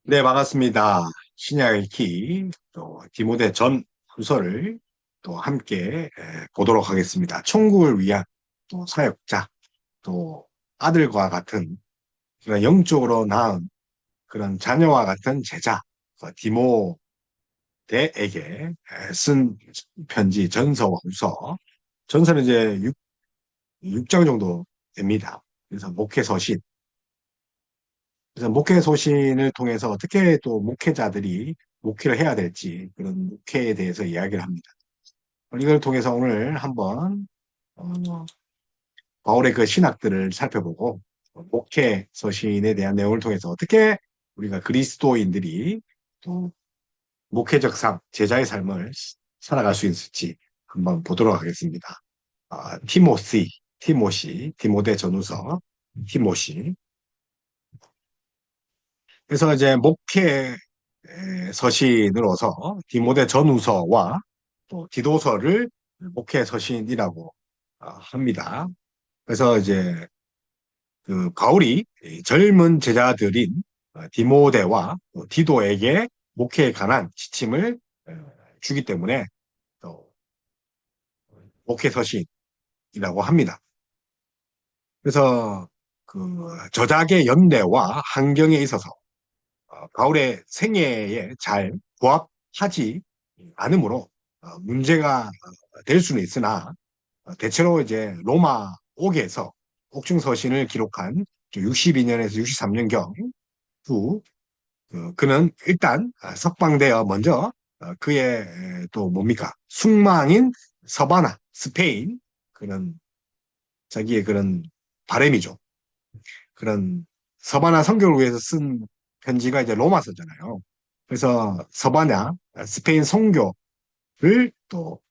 네, 반갑습니다. 신약 읽기 또 디모데 전 후서를 또 함께 보도록 하겠습니다. 천국을 위한 또 사역자, 또 아들과 같은 그런 영적으로 낳은 그런 자녀와 같은 제자 디모데에게 쓴 편지 전서와 후서. 전서는 이제 6장 정도 됩니다. 그래서 목회 서신. 그래서 목회 소신을 통해서 어떻게 또 목회자들이 목회를 해야 될지 그런 목회에 대해서 이야기를 합니다. 이걸 통해서 오늘 한번 어, 바울의 그 신학들을 살펴보고 목회 서신에 대한 내용을 통해서 어떻게 우리가 그리스도인들이 또 목회적 삶, 제자의 삶을 살아갈 수 있을지 한번 보도록 하겠습니다. 디모데 전후서, 티모시. 그래서 이제 목회 서신으로서 디모데 전후서와 또 디도서를 목회 서신이라고 합니다. 그래서 이제 그 바울이 젊은 제자들인 디모데와 또 디도에게 목회에 관한 지침을 주기 때문에 또 목회 서신이라고 합니다. 그래서 그 저작의 연대와 환경에 있어서 바울의 생애에 잘 부합하지 않으므로 문제가 될 수는 있으나 대체로 이제 로마 옥에서 옥중 서신을 기록한 62년에서 63년경 후 그는 일단 석방되어 먼저 그의 또 뭡니까 숙망인 서바나 스페인 그런 자기의 그런 바램이죠. 그런 서바나 선교를 위해서 쓴 편지가 이제 로마서잖아요. 그래서 서바나 스페인 선교를 또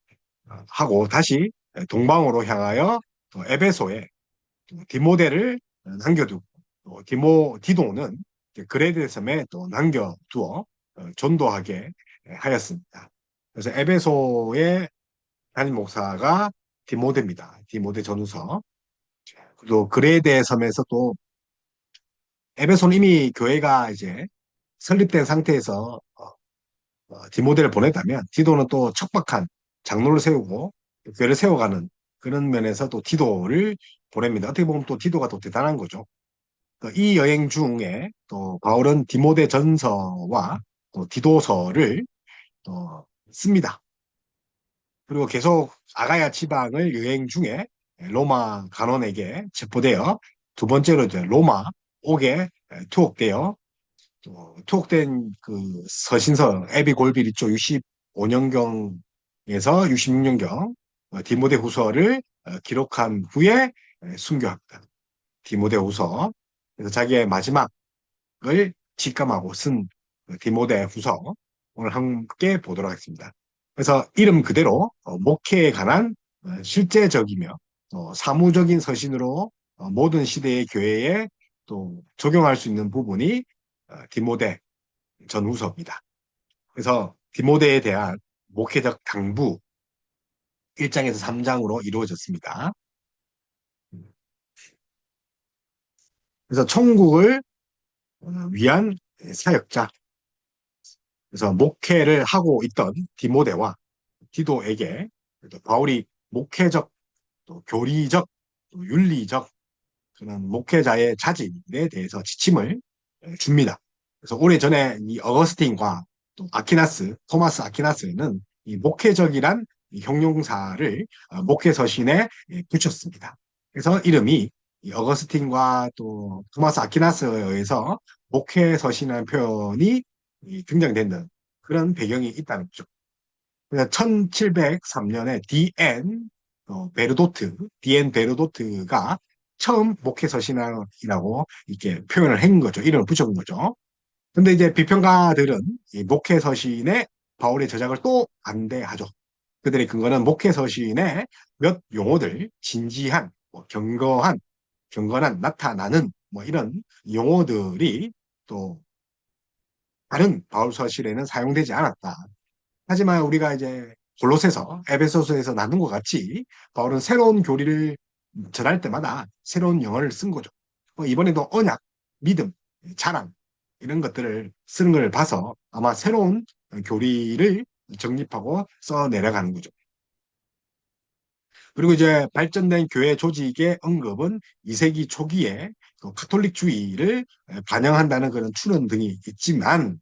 하고 다시 동방으로 향하여 또 에베소에 또 디모데를 남겨두고 또 디도는 그레데 섬에 또 남겨두어 전도하게 하였습니다. 그래서 에베소의 담임 목사가 디모데입니다. 디모데 전후서. 또 그레데 섬에서 또 에베소는 이미 교회가 이제 설립된 상태에서 디모데를 보냈다면 디도는 또 척박한 장로를 세우고 교회를 세워가는 그런 면에서 또 디도를 보냅니다. 어떻게 보면 또 디도가 또 대단한 거죠. 이 여행 중에 또 바울은 디모데 전서와 또 디도서를 또 씁니다. 그리고 계속 아가야 지방을 여행 중에 로마 간원에게 체포되어 두 번째로 이제 로마 옥에 투옥되어 또 투옥된 그 서신서 에비 골빌 이쪽 65년경에서 66년경 디모데 후서를 기록한 후에 순교합니다. 디모데 후서. 그래서 자기의 마지막을 직감하고 쓴 디모데 후서 오늘 함께 보도록 하겠습니다. 그래서 이름 그대로 목회에 관한 실제적이며 사무적인 서신으로 모든 시대의 교회에 또 적용할 수 있는 부분이 디모데 전후서입니다. 그래서 디모데에 대한 목회적 당부 1장에서 3장으로 이루어졌습니다. 그래서 천국을 위한 사역자, 그래서 목회를 하고 있던 디모데와 디도에게 바울이 목회적, 또 교리적, 또 윤리적 그런 목회자의 자질에 대해서 지침을 줍니다. 그래서 오래전에 이 어거스틴과 또 토마스 아퀴나스는 이 목회적이란 이 형용사를 목회 서신에 붙였습니다. 그래서 이름이 이 어거스틴과 또 토마스 아퀴나스에 의해서 목회 서신이라는 표현이 등장되는 그런 배경이 있다는 거죠. 그래서 1703년에 디엔 베르도트가 처음 목회 서신이라고 이렇게 표현을 한 거죠. 이름을 붙여본 거죠. 근데 이제 비평가들은 이 목회 서신에 바울의 저작을 또 반대하죠. 그들의 근거는 목회 서신의 몇 용어들, 진지한, 뭐 경건한, 나타나는 뭐 이런 용어들이 또 다른 바울 서신에는 사용되지 않았다. 하지만 우리가 이제 골로새서, 에베소서에서 나눈 것 같이 바울은 새로운 교리를 전할 때마다 새로운 영어를 쓴 거죠. 이번에도 언약, 믿음, 자랑 이런 것들을 쓰는 걸 봐서 아마 새로운 교리를 정립하고 써 내려가는 거죠. 그리고 이제 발전된 교회 조직의 언급은 2세기 초기에 그 카톨릭주의를 반영한다는 그런 추론 등이 있지만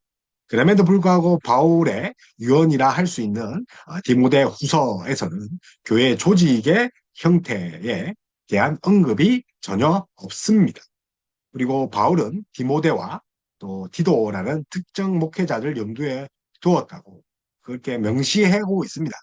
그럼에도 불구하고 바울의 유언이라 할 수 있는 디모데 후서에서는 교회 조직의 형태에 대한 언급이 전혀 없습니다. 그리고 바울은 디모데와 또 디도라는 특정 목회자를 염두에 두었다고 그렇게 명시하고 있습니다.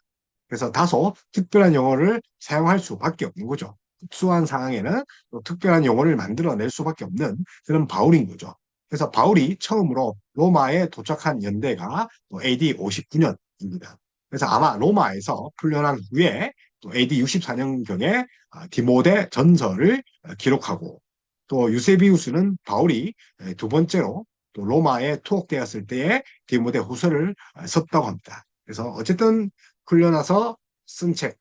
그래서 다소 특별한 용어를 사용할 수밖에 없는 거죠. 특수한 상황에는 또 특별한 용어를 만들어낼 수밖에 없는 그런 바울인 거죠. 그래서 바울이 처음으로 로마에 도착한 연대가 또 AD 59년입니다. 그래서 아마 로마에서 풀려난 후에 또 AD 64년경에 디모데 전서를 기록하고 또 유세비우스는 바울이 두 번째로 또 로마에 투옥되었을 때에 디모데 후서를 썼다고 합니다. 그래서 어쨌든 풀려나서 쓴 책,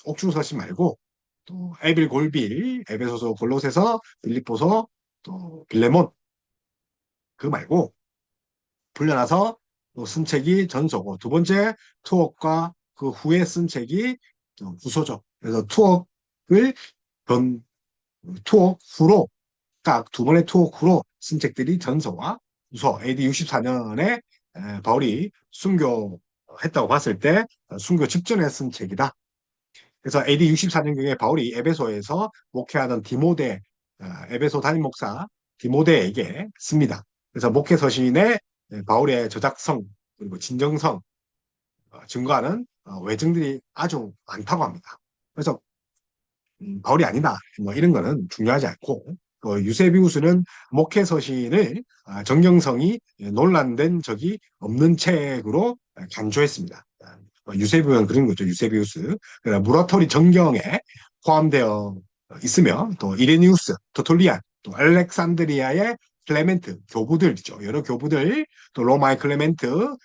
옥중서신 말고 또 에빌 골빌, 에베소서, 골로새서, 빌립보서, 또 빌레몬 그 말고 풀려나서 또 쓴 책이 전서고 두 번째 투옥과 그 후에 쓴 책이 후소죠. 그래서 투옥을 전 투옥 후로 딱 두 번의 투옥 후로 쓴 책들이 전서와 후서 AD 64년에 바울이 순교했다고 봤을 때 순교 직전에 쓴 책이다. 그래서 AD 64년경에 바울이 에베소에서 목회하던 디모데, 에베소 담임 목사 디모데에게 씁니다. 그래서 목회 서신에 바울의 저작성 그리고 진정성 증거하는 외증들이 아주 많다고 합니다. 그래서 바울이 아니다 뭐 이런 거는 중요하지 않고 유세비우스는 목회 서신을 정경성이 논란된 적이 없는 책으로 간주했습니다. 유세비우는 그런 거죠. 유세비우스. 무라토리 정경에 포함되어 있으며 또 이레니우스, 도톨리안, 또 알렉산드리아의 클레멘트 교부들이죠. 여러 교부들, 또 로마의 클레멘트,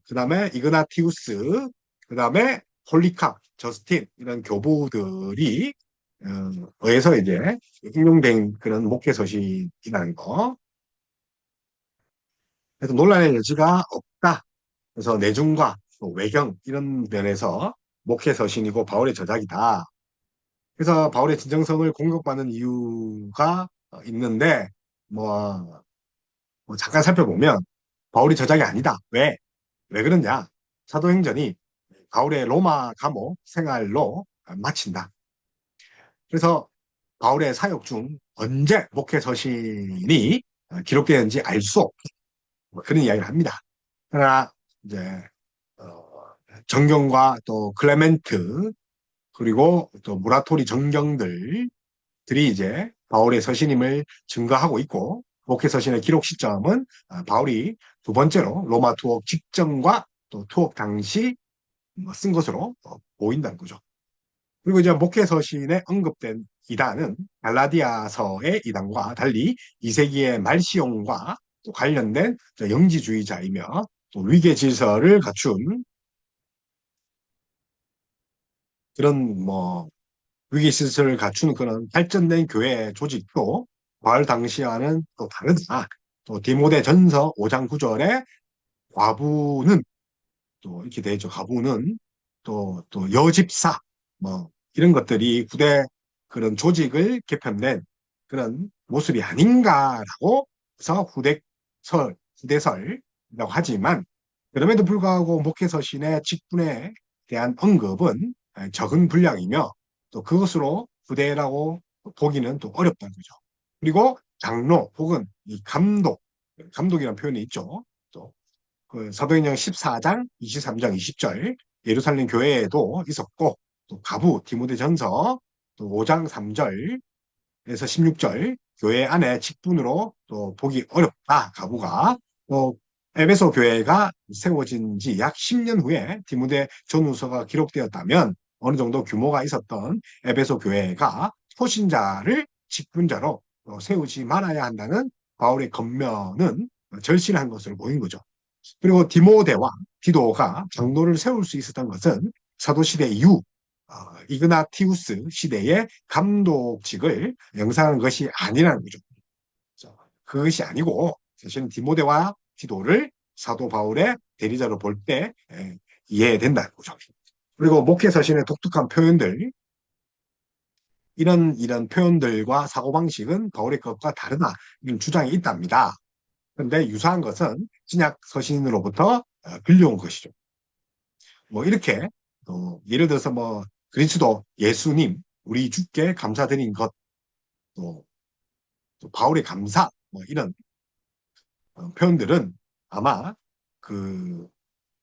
그다음에 이그나티우스, 그다음에 폴리캅, 저스틴 이런 교부들이 의해서 이제 인용된 그런 목회 서신이라는 거. 그래서 논란의 여지가 없다. 그래서 내중과 또 외경 이런 면에서 목회 서신이고 바울의 저작이다. 그래서 바울의 진정성을 공격받는 이유가 있는데 뭐, 뭐 잠깐 살펴보면 바울이 저작이 아니다. 왜? 왜 그러냐? 사도행전이 바울의 로마 감옥 생활로 마친다. 그래서 바울의 사역 중 언제 목회 서신이 기록되었는지 알 수 없고 그런 이야기를 합니다. 그러나 이제 어, 정경과 또 클레멘트 그리고 또 무라토리 정경들이 이제 바울의 서신임을 증거하고 있고 목회 서신의 기록 시점은 바울이 두 번째로 로마 투옥 직전과 또 투옥 당시 쓴 것으로 보인다는 거죠. 그리고 이제 목회 서신에 언급된 이단은 갈라디아서의 이단과 달리 2세기의 말시용과 또 관련된 영지주의자이며 또 위계 질서를 갖춘 그런 뭐 위계 질서를 갖춘 그런 발전된 교회 조직도 바울 당시와는 또 다르다. 또 디모데 전서 5장 9절에 과부는 또 이렇게 되죠. 과부는 또 여집사 뭐 이런 것들이 후대 그런 조직을 개편된 그런 모습이 아닌가라고 해서 후대설이라고 하지만 그럼에도 불구하고 목회서신의 직분에 대한 언급은 적은 분량이며 또 그것으로 후대라고 보기는 또 어렵다는 거죠. 그리고 장로 혹은 이 감독이라는 표현이 있죠. 또 그 사도행전 14장 23장 20절 예루살렘 교회에도 있었고 또 가부 디모데전서 또 5장 3절에서 16절 교회 안에 직분으로 또 보기 어렵다 가부가 또 에베소 교회가 세워진 지 약 10년 후에 디모데 전후서가 기록되었다면 어느 정도 규모가 있었던 에베소 교회가 초신자를 직분자로 세우지 말아야 한다는 바울의 권면은 절실한 것으로 보인 거죠. 그리고 디모데와 디도가 장로를 세울 수 있었던 것은 사도시대 이후 이그나티우스 시대의 감독직을 영상한 것이 아니라는 거죠. 그것이 아니고 사실은 디모데와 디도를 사도 바울의 대리자로 볼 때 이해된다는 거죠. 그리고 목회 서신의 독특한 표현들, 이런 표현들과 사고방식은 바울의 것과 다르다, 이런 주장이 있답니다. 그런데 유사한 것은 신약 서신으로부터 빌려온 것이죠. 뭐 이렇게 예를 들어서 뭐 그리스도 예수님 우리 주께 감사드린 것, 또, 또 바울의 감사, 뭐 이런 표현들은 아마 그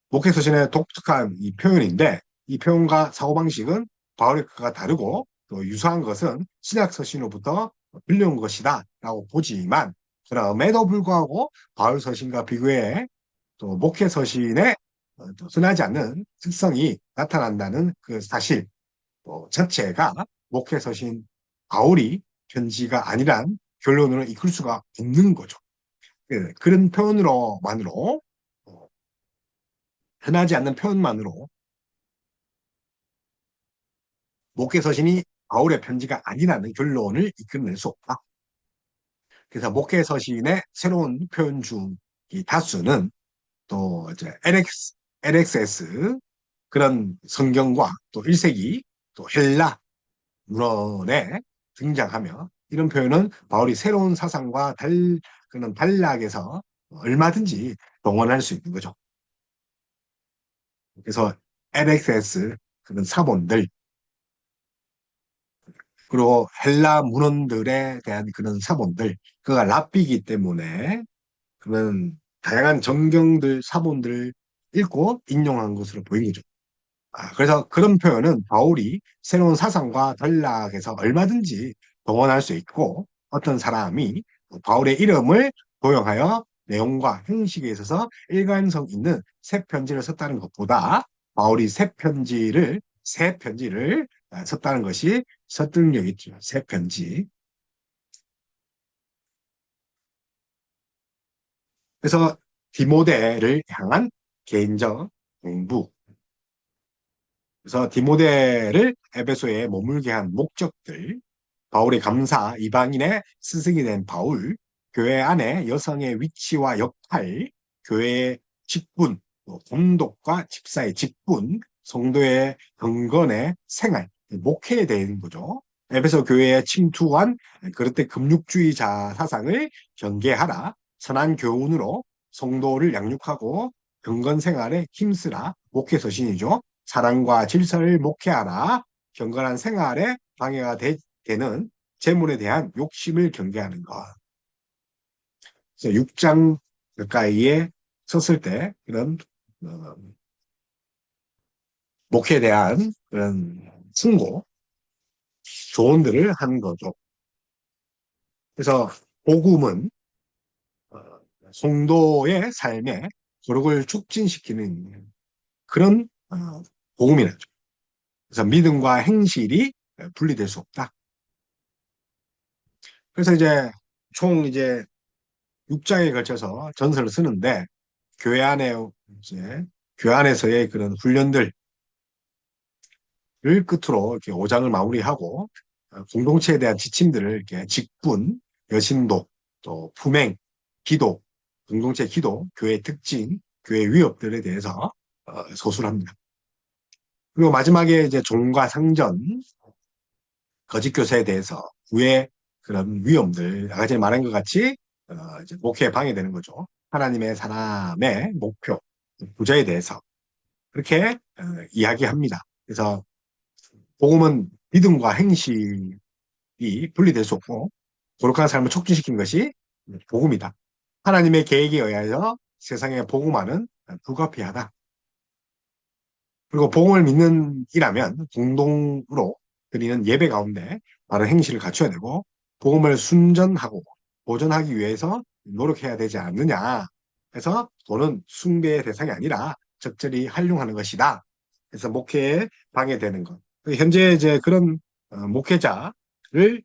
목회서신의 독특한 이 표현인데, 이 표현과 사고방식은 바울의 것과 다르고 또 유사한 것은 신약서신으로부터 빌려온 것이다 라고 보지만, 그럼에도 불구하고 바울 서신과 비교해 또 목회서신에 흔하지 않는 특성이 나타난다는 그 사실 자체가 목회서신 바울이 편지가 아니란 결론으로 이끌 수가 없는 거죠. 그런 표현으로만으로, 어, 흔하지 않는 표현만으로 목회서신이 바울의 편지가 아니라는 결론을 이끌어낼 수 없다. 그래서 목회서신의 새로운 표현 중 이 다수는 또 이제 LXS 그런 성경과 또 1세기 또 헬라 문헌에 등장하며, 이런 표현은 바울이 새로운 사상과 그런 단락에서 얼마든지 동원할 수 있는 거죠. 그래서 LXS 그런 사본들, 그리고 헬라 문헌들에 대한 그런 사본들, 그가 랍비이기 때문에 그런 다양한 정경들, 사본들을 읽고 인용한 것으로 보인 거죠. 그래서 그런 표현은 바울이 새로운 사상과 전략에서 얼마든지 동원할 수 있고, 어떤 사람이 바울의 이름을 도용하여 내용과 형식에 있어서 일관성 있는 새 편지를 썼다는 것보다 바울이 새 편지를 썼다는 것이 설득력 있죠. 새 편지. 그래서 디모데를 향한 개인적 공부. 그래서 디모데를 에베소에 머물게 한 목적들, 바울의 감사, 이방인의 스승이 된 바울, 교회 안에 여성의 위치와 역할, 교회의 직분, 공독과 집사의 직분, 성도의 경건의 생활, 목회에 대한 거죠. 에베소 교회에 침투한 그릇된 금육주의자 사상을 경계하라. 선한 교훈으로 성도를 양육하고 경건 생활에 힘쓰라. 목회 서신이죠. 사랑과 질서를 목회하라. 경건한 생활에 방해가 되는 재물에 대한 욕심을 경계하는 것. 그래서 6장 가까이에 섰을 때 그런 어, 목회에 대한 그런 충고, 조언들을 한 거죠. 그래서 복음은 어, 성도의 삶에 거룩을 촉진시키는 그런 복음이라죠. 그래서 믿음과 행실이 분리될 수 없다. 그래서 이제 6장에 걸쳐서 전설을 쓰는데, 교회 안에 이제 교회 안에서의 그런 훈련들을 끝으로 이렇게 5장을 마무리하고 공동체에 대한 지침들을 이렇게 직분, 여신도, 또 품행, 기도, 공동체 기도, 교회 특징, 교회 위협들에 대해서 서술합니다. 그리고 마지막에 이제 종과 상전, 거짓 교사에 대해서 후의 그런 위험들, 아까 전에 말한 것 같이 이제 목회에 방해되는 거죠. 하나님의 사람의 목표, 부자에 대해서 그렇게 이야기합니다. 그래서 복음은 믿음과 행실이 분리될 수 없고, 거룩한 삶을 촉진시킨 것이 복음이다. 하나님의 계획에 의하여 세상에 복음화는 불가피하다. 그리고 복음을 믿는 이라면 공동으로 드리는 예배 가운데 바른 행실을 갖춰야 되고, 복음을 순전하고 보존하기 위해서 노력해야 되지 않느냐. 그래서 돈은 숭배의 대상이 아니라 적절히 활용하는 것이다. 그래서 목회에 방해되는 것. 현재 이제 그런 목회자를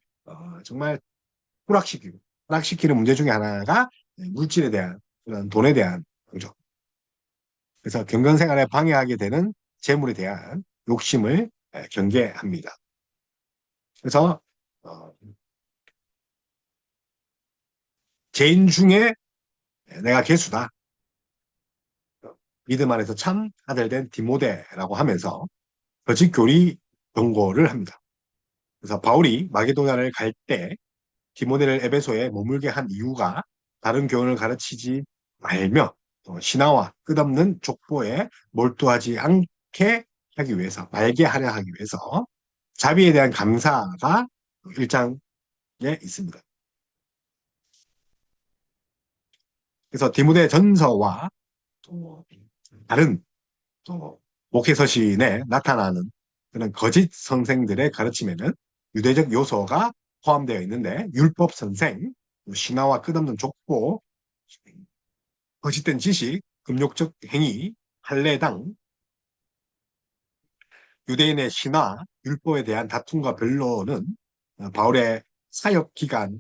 정말 추락시키는 문제 중에 하나가 물질에 대한 그런 돈에 대한 거죠. 그래서 경건 생활에 방해하게 되는 재물에 대한 욕심을 경계합니다. 그래서 어, 죄인 중에 내가 괴수다. 믿음 안에서 참 아들 된 디모데라고 하면서 거짓 교리 경고를 합니다. 그래서 바울이 마게도냐를 갈 때 디모데를 에베소에 머물게 한 이유가 다른 교훈을 가르치지 말며 신화와 끝없는 족보에 몰두하지 않게 하기 위해서, 말게 하려 하기 위해서 자비에 대한 감사가 1장에 있습니다. 그래서 디모데 전서와 또 다른 또 목회서신에 나타나는 그런 거짓 선생들의 가르침에는 유대적 요소가 포함되어 있는데 율법 선생, 신화와 끝없는 족보, 거짓된 지식, 금욕적 행위, 할례당, 유대인의 신화, 율법에 대한 다툼과 변론은 바울의 사역 기간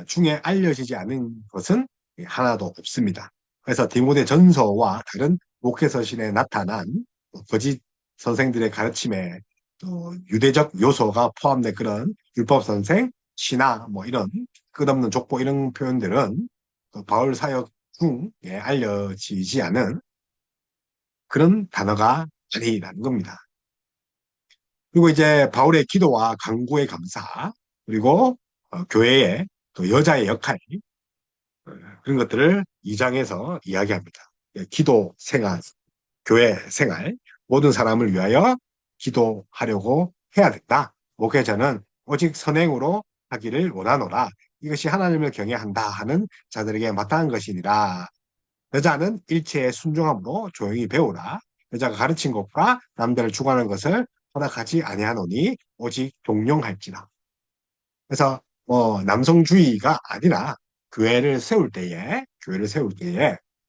중에 알려지지 않은 것은 하나도 없습니다. 그래서 디모데 전서와 다른 목회서신에 나타난 거짓 선생들의 가르침에 또 유대적 요소가 포함된 그런 율법 선생, 신화, 뭐 이런 끝없는 족보 이런 표현들은 바울 사역 중에 알려지지 않은 그런 단어가 아니라는 겁니다. 그리고 이제 바울의 기도와 강구의 감사, 그리고 교회의 또 여자의 역할, 그런 것들을 2장에서 이야기합니다. 기도 생활, 교회 생활, 모든 사람을 위하여 기도하려고 해야 된다. 목회자는 오직 선행으로 하기를 원하노라. 이것이 하나님을 경외한다 하는 자들에게 마땅한 것이니라. 여자는 일체의 순종함으로 조용히 배우라. 여자가 가르친 것과 남들을 주관하는 것을 허락하지 아니하노니 오직 종용할지라. 그래서 남성주의가 아니라 교회를 세울 때에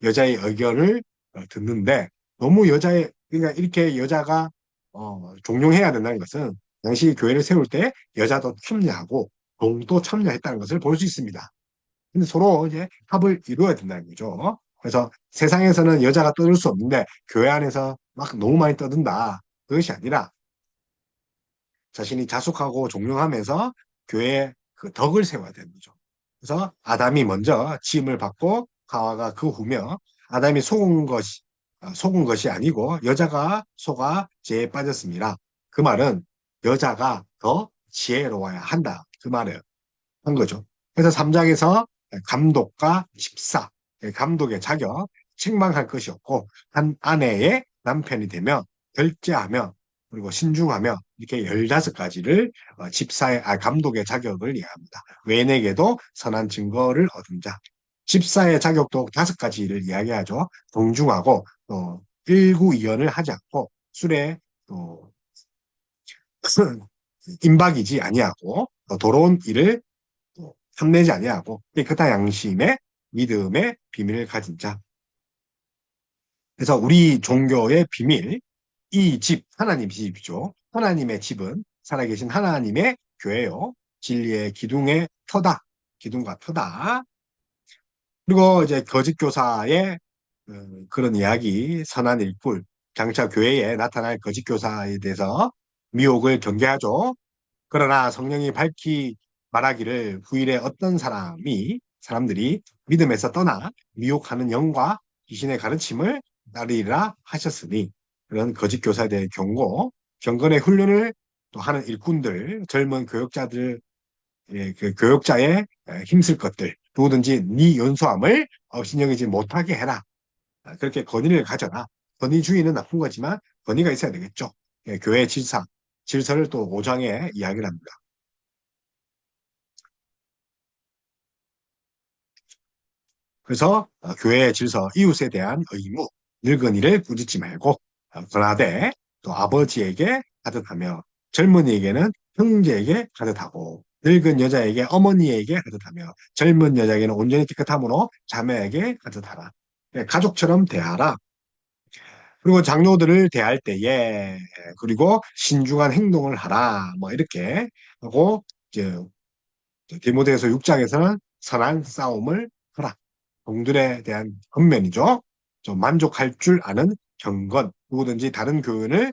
여자의 의견을 듣는데 너무 여자의 그러니까 이렇게 여자가 종용해야 된다는 것은 당시 교회를 세울 때 여자도 참여하고 동도 참여했다는 것을 볼 수 있습니다. 근데 서로 이제 합을 이루어야 된다는 거죠. 그래서 세상에서는 여자가 떠들 수 없는데 교회 안에서 막 너무 많이 떠든다. 그것이 아니라 자신이 자숙하고 종용하면서 교회에 그 덕을 세워야 되는 거죠. 그래서 아담이 먼저 지음을 받고 하와가 그 후며 아담이 속은 것이 아니고 여자가 속아 죄에 빠졌습니다. 그 말은 여자가 더 지혜로워야 한다. 그 말을 한 거죠. 그래서 3장에서 감독과 집사, 감독의 자격, 책망할 것이 없고 한 아내의 남편이 되며 결제하며 그리고 신중하며 이렇게 15가지를 감독의 자격을 이야기합니다. 외인에게도 선한 증거를 얻은 자. 집사의 자격도 5가지를 이야기하죠. 동중하고 또 일구이연을 하지 않고 술에 또 임박이지 아니하고 더러운 일을 탐내지 아니하고 깨끗한 양심의 믿음의 비밀을 가진 자. 그래서 우리 종교의 비밀, 이 집, 하나님 집이죠. 하나님의 집은 살아계신 하나님의 교회요. 진리의 기둥의 터다. 기둥과 터다. 그리고 이제 거짓 교사의 그런 이야기, 선한 일꾼, 장차 교회에 나타날 거짓 교사에 대해서 미혹을 경계하죠. 그러나 성령이 밝히 말하기를 후일에 어떤 사람들이 믿음에서 떠나 미혹하는 영과 귀신의 가르침을 따르리라 하셨으니 그런 거짓 교사에 대해 경건의 훈련을 또 하는 일꾼들, 젊은 교역자들, 그 교역자의 힘쓸 것들, 누구든지 네 연소함을 업신여기지 못하게 해라. 그렇게 건의를 가져라. 건의주의는 나쁜 거지만 건의가 있어야 되겠죠. 교회 질서를 또 5장에 이야기를 합니다. 그래서 교회의 질서, 이웃에 대한 의무, 늙은이를 꾸짖지 말고 권하되 또 아버지에게 하듯하며 젊은이에게는 형제에게 하듯하고 늙은 여자에게 어머니에게 하듯하며 젊은 여자에게는 온전히 깨끗함으로 자매에게 하듯하라. 가족처럼 대하라. 그리고 장로들을 대할 때에 그리고 신중한 행동을 하라. 뭐 이렇게 하고 이제 디모데후서 6장에서는 선한 싸움을 하라. 동들에 대한 권면이죠. 좀 만족할 줄 아는 경건, 누구든지 다른 교훈을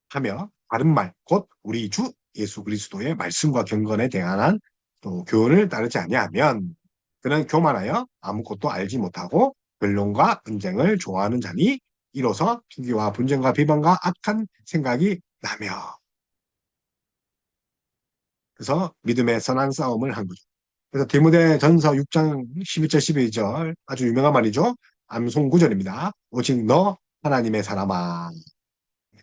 하며 바른 말, 곧 우리 주 예수 그리스도의 말씀과 경건에 대한 또 교훈을 따르지 아니하면 그는 교만하여 아무것도 알지 못하고 변론과 언쟁을 좋아하는 자니 이로써 투기와 분쟁과 비방과 악한 생각이 나며. 그래서 믿음의 선한 싸움을 한 거죠. 그래서 디모데 전서 6장 11절 12절 아주 유명한 말이죠. 암송 구절입니다. 오직 너 하나님의 사람아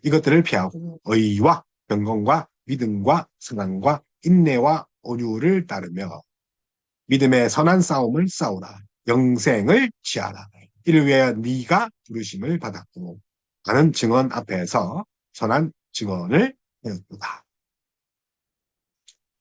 이것들을 피하고 의와 경건과 믿음과 선함과 인내와 온유를 따르며 믿음의 선한 싸움을 싸우라. 영생을 취하라. 이를 위하여 네가 부르심을 받았고 많은 증언 앞에서 선한 증언을 배웠다.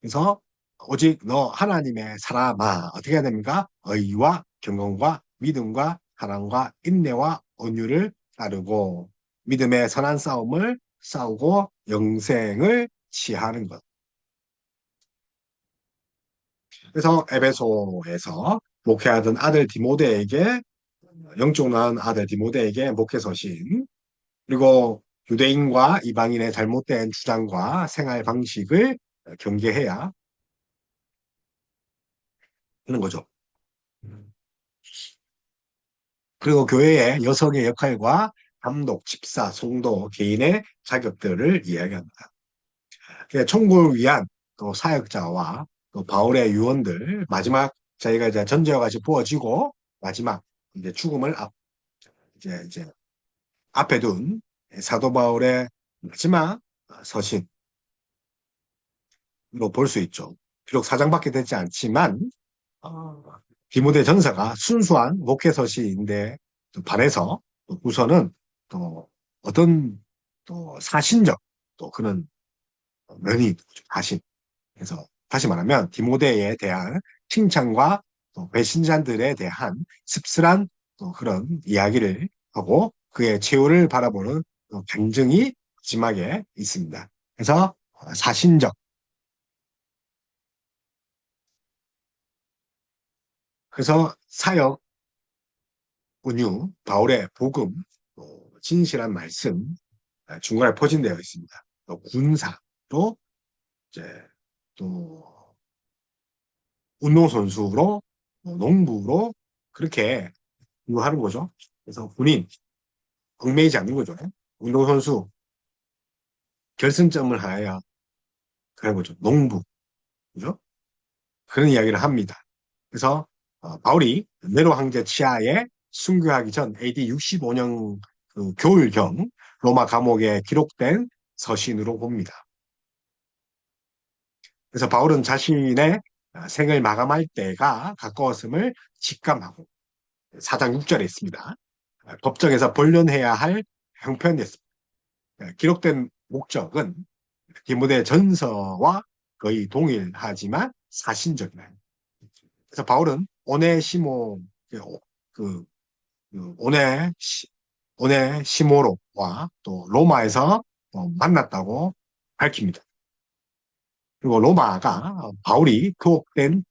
그래서 오직 너 하나님의 사람아 어떻게 해야 됩니까? 의와 경건과 믿음과 사랑과 인내와 온유를 따르고 믿음의 선한 싸움을 싸우고 영생을 취하는 것. 그래서 에베소에서 목회하던 아들 디모데에게 영적 낳은 아들 디모데에게 목회 서신 그리고 유대인과 이방인의 잘못된 주장과 생활 방식을 경계해야 하는 거죠. 그리고 교회의 여성의 역할과 감독, 집사, 성도, 개인의 자격들을 이야기합니다. 천국을 위한 또 사역자와 또 바울의 유언들, 마지막 자기가 이제 전제와 같이 부어지고 마지막 이제 죽음을 이제 앞에 둔 사도 바울의 마지막 서신으로 볼 수 있죠. 비록 사장밖에 되지 않지만 어, 디모데 전서가 순수한 목회 서신인데 반해서 우선은 또 어떤 또 사신적 또 그런 면이 있는 거죠. 사신. 그래서 다시 말하면 디모데에 대한 칭찬과 또 배신자들에 대한 씁쓸한 또 그런 이야기를 하고 그의 최후를 바라보는 또 간증이 마지막에 있습니다. 그래서 사신적. 그래서 사역, 운유, 바울의 복음, 또 진실한 말씀 중간에 포진되어 있습니다. 또 군사로 이제 또 운동선수로 농부로 그렇게 하는 거죠. 그래서 군인, 얽매이지 않는 거죠. 운동선수 결승점을 하야 그런 거죠. 농부, 그죠? 그런 이야기를 합니다. 그래서 바울이 네로 황제 치하에 순교하기 전 AD 65년 그 겨울경 로마 감옥에 기록된 서신으로 봅니다. 그래서 바울은 자신의 생을 마감할 때가 가까웠음을 직감하고 4장 6절에 있습니다. 법정에서 본론해야 할 형편이었습니다. 기록된 목적은 디모데 전서와 거의 동일하지만 사신적이다. 그래서 바울은 오네시모 그, 오네 오네시모로와 또 로마에서 만났다고 밝힙니다. 그리고 로마가 바울이 투옥된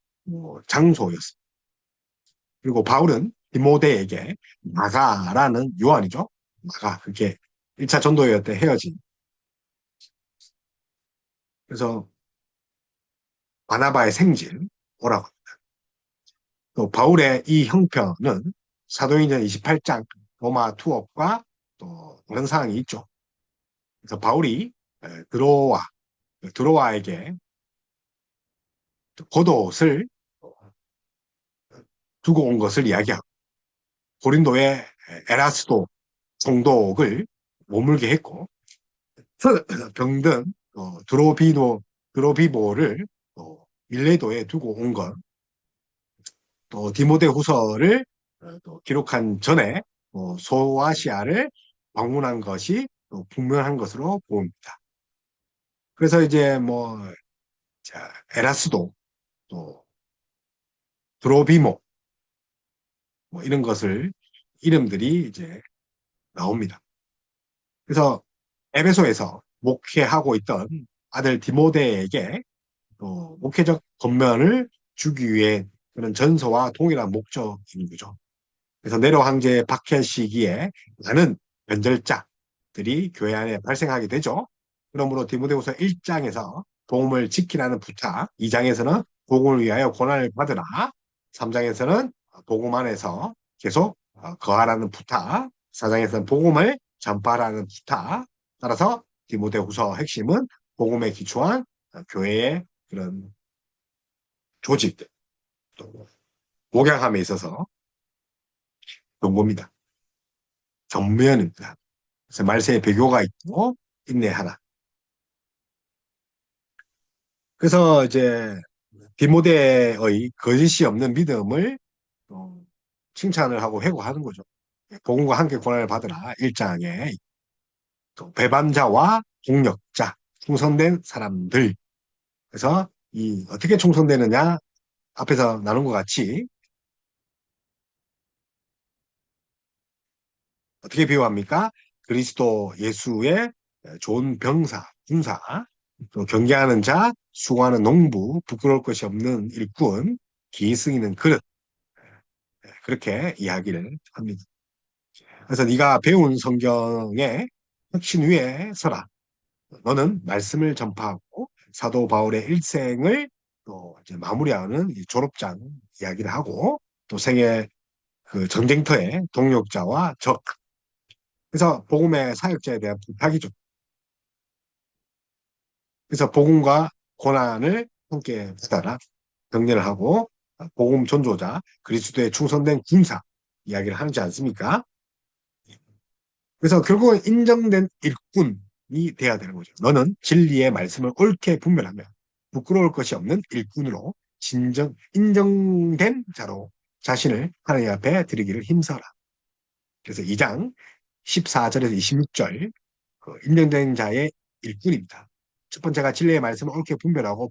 장소였습니다. 그리고 바울은 디모데에게 나가라는 요한이죠. 나가 그게 1차 전도회 때 헤어진. 그래서 바나바의 생질 오라고 합니다. 또 바울의 이 형편은 사도행전 28장 로마 투옥과 또 그런 사항이 있죠. 그래서 바울이 드로아에게 겉옷을 두고 온 것을 이야기하고 고린도의 에라스도 총독을 머물게 했고 병든 드로비보를 밀레도에 두고 온 것, 또 디모데 후서를 또 기록한 전에 소아시아를 방문한 것이 또 분명한 것으로 보입니다. 그래서 이제 뭐 자, 에라스도 또 드로비모 뭐 이런 것을 이름들이 이제 나옵니다. 그래서 에베소에서 목회하고 있던 아들 디모데에게 목회적 권면을 주기 위해 그런 전서와 동일한 목적인 거죠. 그래서 네로 황제의 박해 시기에 많은 변절자들이 교회 안에 발생하게 되죠. 그러므로 디모데후서 1장에서 복음을 지키라는 부탁, 2장에서는 복음을 위하여 고난을 받으라. 3장에서는 복음 안에서 계속 거하라는 부탁, 4장에서는 복음을 전파하라는 부탁. 따라서 디모데후서 핵심은 복음에 기초한 교회의 그런 조직, 또 목양함에 있어서 경고입니다. 전면입니다. 그래서 말세에 배교가 있고 인내하라. 그래서 이제 디모데의 거짓이 없는 믿음을 칭찬을 하고 회고하는 거죠. 복음과 함께 고난을 받으라 1장에 또 배반자와 동력자, 충성된 사람들. 그래서 이 어떻게 충성되느냐 앞에서 나눈 것 같이 어떻게 비유합니까? 그리스도 예수의 좋은 병사, 군사, 또 경계하는 자, 수고하는 농부, 부끄러울 것이 없는 일꾼, 기승이는 그릇. 그렇게 이야기를 합니다. 그래서 네가 배운 성경의核심 위에 서라. 너는 말씀을 전파하고 사도 바울의 일생을 또 이제 마무리하는 이 졸업장 이야기를 하고 또 생애 그 전쟁터의 동력자와 적. 그래서 복음의 사역자에 대한 부탁이죠. 그래서 복음과 고난을 함께 받아라. 격려를 하고 복음 전조자, 그리스도의 충성된 군사 이야기를 하지 않습니까? 그래서 결국은 인정된 일꾼이 돼야 되는 거죠. 너는 진리의 말씀을 옳게 분별하며 부끄러울 것이 없는 일꾼으로 인정된 자로 자신을 하나님 앞에 드리기를 힘써라. 그래서 2장 14절에서 26절 인정된 자의 일꾼입니다. 첫 번째가 진리의 말씀을 옳게 분별하고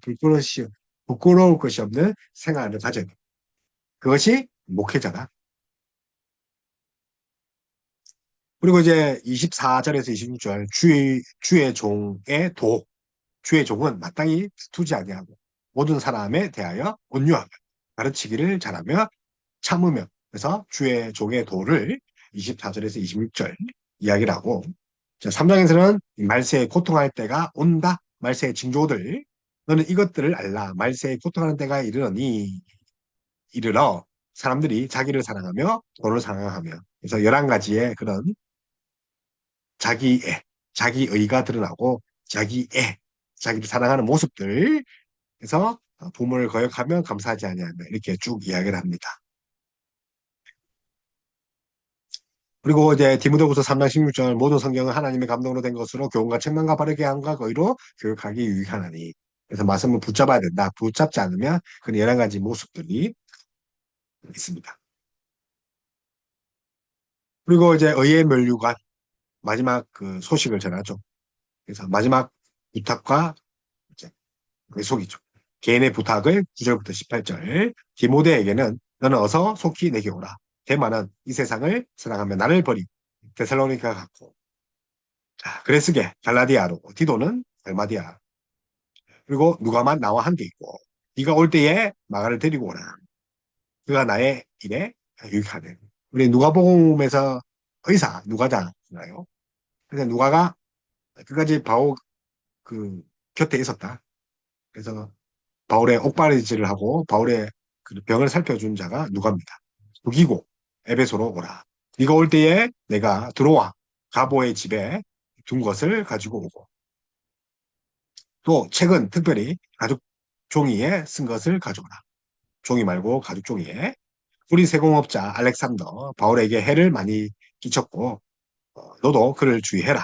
부끄러울 것이 없는 생활을 가져야 돼. 그것이 목회자다. 그리고 이제 24절에서 26절 주의 종의 도 주의 종은 마땅히 투지 아니하고 모든 사람에 대하여 온유하며 가르치기를 잘하며 참으며 그래서 주의 종의 도를 24절에서 26절 이야기를 하고 자, 3장에서는 말세에 고통할 때가 온다. 말세의 징조들 너는 이것들을 알라. 말세에 고통하는 때가 이르러 사람들이 자기를 사랑하며 돈을 사랑하며 그래서 11가지의 그런 자기애, 자기의가 드러나고 자기애, 자기를 사랑하는 모습들 그래서 부모를 거역하며 감사하지 아니하며 이렇게 쭉 이야기를 합니다. 그리고 이제 디모데후서 3장 16절 모든 성경은 하나님의 감동으로 된 것으로 교훈과 책망과 바르게 함과 의로 교육하기 유익하나니 그래서 말씀을 붙잡아야 된다. 붙잡지 않으면 그런 11가지 모습들이 있습니다. 그리고 이제 의의 면류관 마지막 그 소식을 전하죠. 그래서 마지막 부탁과 이제 속이죠. 개인의 부탁을 9절부터 18절. 디모데에게는 너는 어서 속히 내게 오라. 대만은 이 세상을 사랑하며 나를 버리고 데살로니가 갔고 자, 그레스게 갈라디아로 디도는 달마디아 그리고 누가만 나와 함께 있고 네가 올 때에 마가를 데리고 오라. 그가 나의 일에 유익하네. 우리 누가복음에서 의사 누가잖아요. 그래서 누가가 끝까지 바울 그 곁에 있었다. 그래서 바울의 옥바리질을 하고 바울의 그 병을 살펴준 자가 누가입니다. 죽이고 에베소로 오라. 네가 올 때에 내가 들어와 가보의 집에 둔 것을 가지고 오고 또 책은 특별히 가죽 종이에 쓴 것을 가져오라. 종이 말고 가죽 종이에 우리 세공업자 알렉산더 바울에게 해를 많이 끼쳤고 너도 그를 주의해라.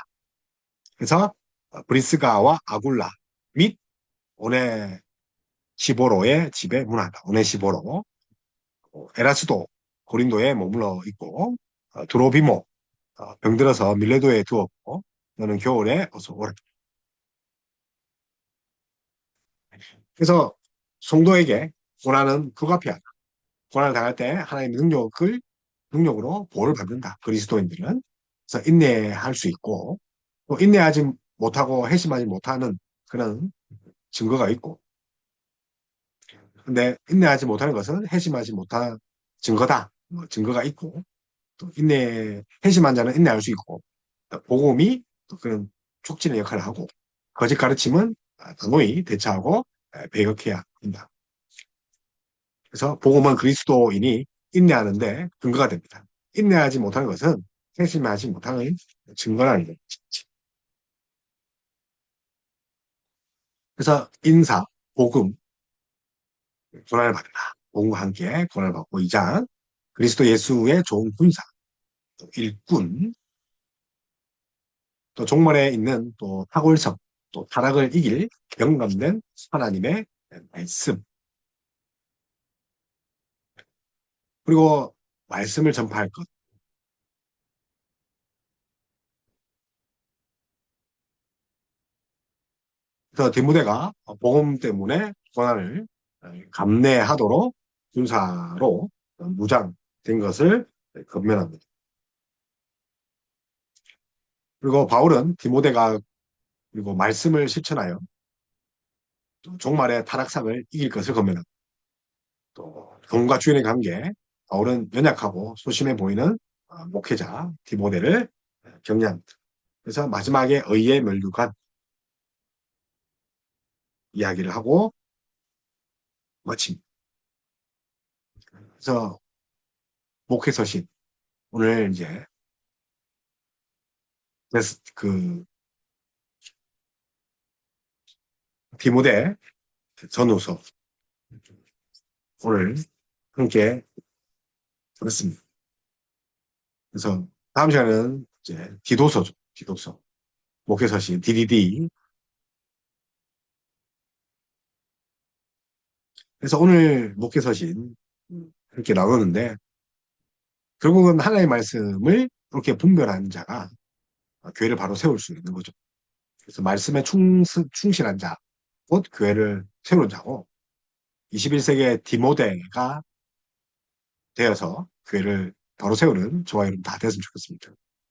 그래서 브리스가와 아굴라 및 오네시보로의 집에 문한다. 오네시보로 에라스도 고린도에 머물러 있고 드로비모 병들어서 밀레도에 두었고 너는 겨울에 어서 오라. 그래서 성도에게 고난은 불가피하다. 고난을 당할 때 하나님의 능력으로 보호를 받는다. 그리스도인들은. 그래서 인내할 수 있고 또 인내하지 못하고 회심하지 못하는 그런 증거가 있고 근데 인내하지 못하는 것은 회심하지 못한 증거다. 뭐 증거가 있고 또 회심한 자는 인내할 수 있고 또 복음이 또 그런 촉진의 역할을 하고 거짓 가르침은 단호히 대처하고 배격해야 한다. 그래서 복음은 그리스도인이 인내하는데 근거가 됩니다. 인내하지 못하는 것은 핵심하지 못하는 증거라는 거죠. 그래서 인사, 복음, 고난을 받으라. 복음과 함께 고난을 받고 2장 그리스도 예수의 좋은 군사, 또 일꾼, 또 종말에 있는 또 탁월성, 또 타락을 이길 영감된 하나님의 말씀, 그리고 말씀을 전파할 것. 그래서 디모데가 복음 때문에 고난을 감내하도록 군사로 무장된 것을 건면합니다. 그리고 바울은 디모데가 그리고 말씀을 실천하여 또 종말의 타락상을 이길 것을 건면합니다. 또 종과 주인의 관계, 바울은 연약하고 소심해 보이는 목회자 디모데를 격려합니다. 그래서 마지막에 의의 면류관 이야기를 하고 마칩니다. 그래서 목회 서신 오늘 이제 그 디모데 전후서 오늘 함께 들었습니다. 그래서 다음 시간은 이제 디도서죠. 디도서. 목회서신 DDD. 그래서 오늘 목회서신 이렇게 나오는데 결국은 하나님의 말씀을 그렇게 분별한 자가 교회를 바로 세울 수 있는 거죠. 그래서 말씀에 충실한 자, 곧 교회를 세우는 자고 21세기의 디모데가 되어서 교회를 바로 세우는 저와 여러분 다 됐으면 좋겠습니다.